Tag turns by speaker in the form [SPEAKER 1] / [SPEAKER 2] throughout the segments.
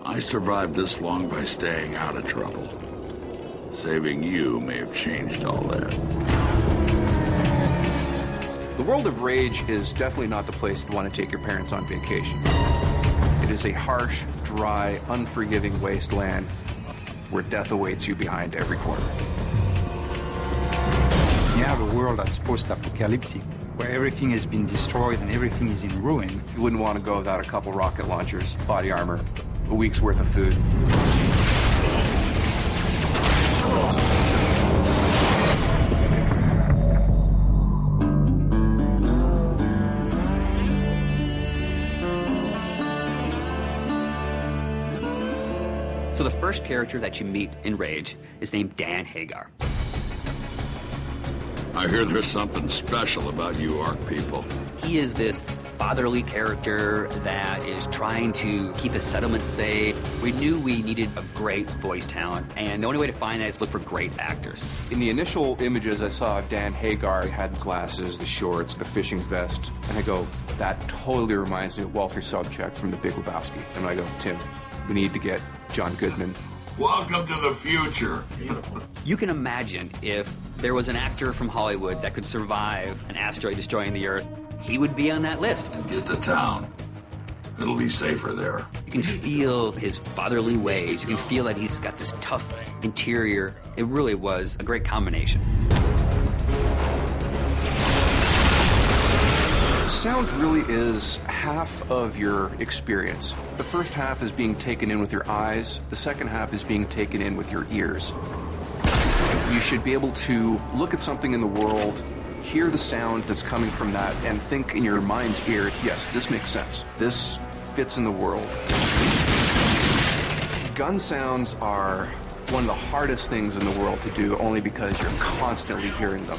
[SPEAKER 1] I survived this long by staying out of trouble. Saving you may have changed all that.
[SPEAKER 2] The world of Rage is definitely not the place to want to take your parents on vacation. It is a harsh, dry, unforgiving wasteland where death awaits you behind every corner.
[SPEAKER 3] You have a world that's post-apocalyptic, where everything has been destroyed and everything is in ruin.
[SPEAKER 2] You wouldn't want to go without a couple rocket launchers, body armor, a week's worth of food.
[SPEAKER 4] So the first character that you meet in Rage is named Dan Hagar.
[SPEAKER 1] I hear there's something special about you Ark people.
[SPEAKER 4] He is this fatherly character that is trying to keep his settlement safe. We knew we needed a great voice talent, and the only way to find that is look for great actors.
[SPEAKER 2] In the initial images I saw of Dan Hagar, he had glasses, the shorts, the fishing vest, and I go, that totally reminds me of Walter Sobchak from The Big Lebowski. And I go, Tim, we need to get John Goodman.
[SPEAKER 1] Welcome to the future.
[SPEAKER 4] You can imagine if there was an actor from Hollywood that could survive an asteroid destroying the Earth, he would be on that list.
[SPEAKER 1] Get to town. It'll be safer there.
[SPEAKER 4] You can feel his fatherly ways. You can feel that he's got this tough interior. It really was a great combination.
[SPEAKER 2] Sound really is half of your experience. The first half is being taken in with your eyes. The second half is being taken in with your ears. You should be able to look at something in the world, hear the sound that's coming from that, and think in your mind's ear, yes, this makes sense. This fits in the world. Gun sounds are one of the hardest things in the world to do, only because you're constantly hearing them.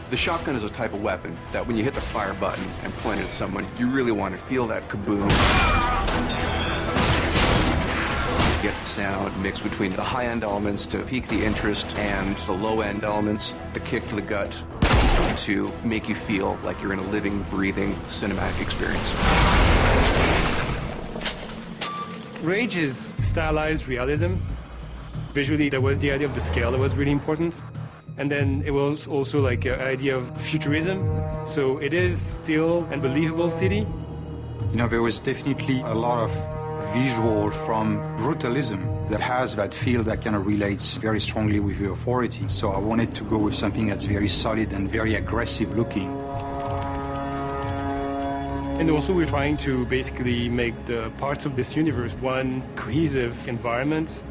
[SPEAKER 2] The shotgun is a type of weapon that when you hit the fire button and point it at someone, you really want to feel that kaboom. Get the sound mixed between the high-end elements to pique the interest and the low-end elements, the kick to the gut, to make you feel like you're in a living, breathing, cinematic experience.
[SPEAKER 5] Rage is stylized realism. Visually, there was the idea of the scale that was really important. And then it was also like an idea of futurism. So it is still a believable city.
[SPEAKER 3] You know, there was definitely a lot of visual from brutalism that has that feel that kind of relates very strongly with the authority. So I wanted to go with something that's very solid and very aggressive looking.
[SPEAKER 5] And also we're trying to basically make the parts of this universe one cohesive environment.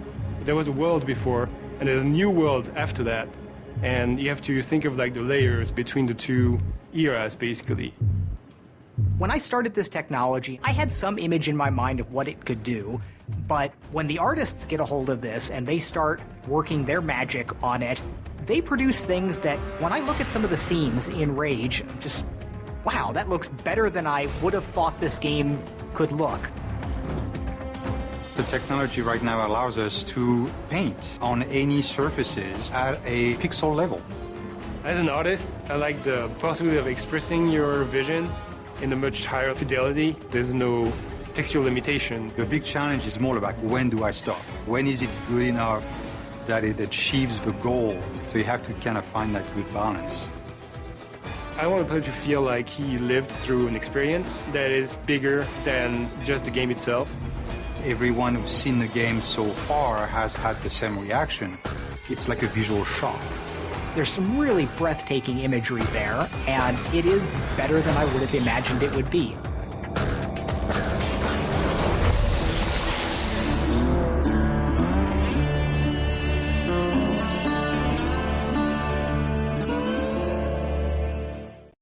[SPEAKER 5] There was a world before, and there's a new world after that. And you have to think of like the layers between the two eras, basically.
[SPEAKER 6] When I started this technology, I had some image in my mind of what it could do, but when the artists get a hold of this and they start working their magic on it, they produce things that, when I look at some of the scenes in Rage, I'm just, wow, that looks better than I would have thought this game could look.
[SPEAKER 3] The technology right now allows us to paint on any surfaces at a pixel level.
[SPEAKER 5] As an artist, I like the possibility of expressing your vision in a much higher fidelity. There's no textual limitation.
[SPEAKER 3] The big challenge is more about when do I stop? When is it good enough that it achieves the goal? So you have to kind of find that good balance.
[SPEAKER 5] I want the player to feel like he lived through an experience that is bigger than just the game itself.
[SPEAKER 3] Everyone who's seen the game so far has had the same reaction. It's like a visual shock.
[SPEAKER 6] There's some really breathtaking imagery there, and it is better than I would have imagined it would be.